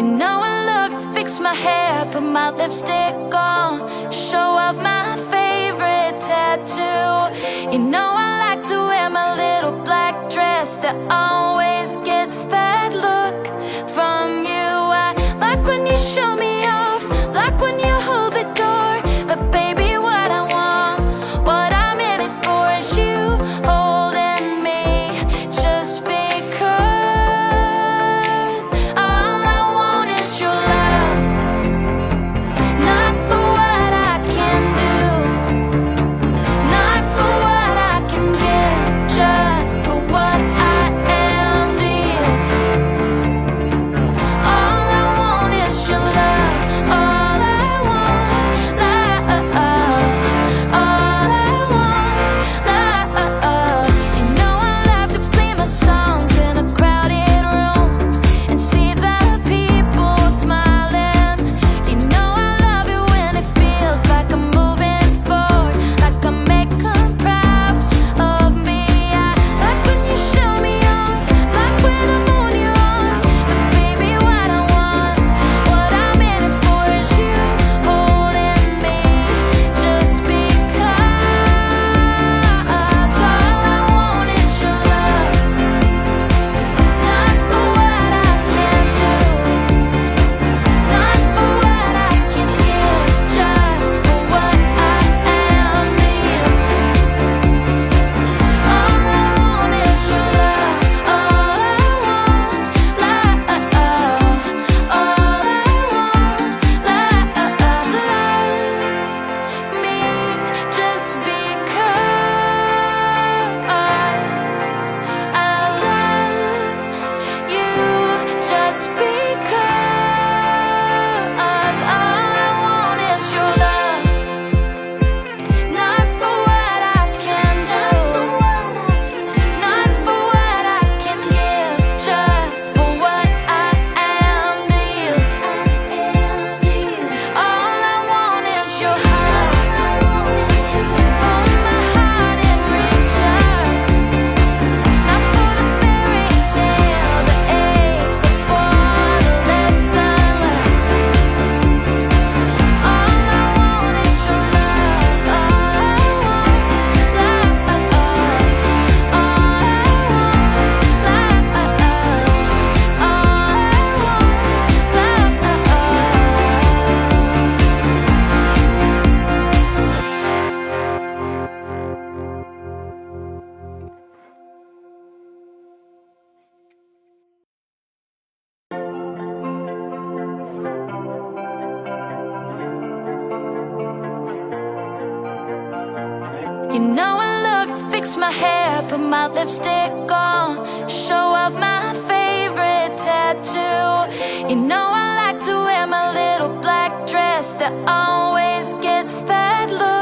You know I love to fix my hair, put my lipstick on, show off my favorite tattoo. You know I like to wear my little black dress that always gets that look from you. I like when you show me off, like when you hold the door. But baby, what I want, what I'm in it for is you holding me, just because all I want is your love, not for what I can do, not for what I can give, just for what I am to you. All I want is your love, all I want, love, all I want, love. You know I love to play my songs in a crowded room and see the people smiling. You know I love it when it feels like I'm moving forward, like I make them proud of me. I like when you show me off, like when I'm on your arm. But baby, what I want, what I'm in it for is you holding me, just because all I want is your love, not for what I can do, not for what I can give, just for what I am to you. All I want is your love, all I want, love, all I want, love me, just because I love you, just because all I want is your love, not for what I can do, not for what I can give, just for what I am to you. All I want is your heart, from my heart in return, not for the fairy tale, the ache, or for the lesson learned. All I want is your love, all I want, love, all I want, You know I love to fix my hair, put my lipstick on, show off my favorite tattoo. You know I like to wear my little black dress that always gets that look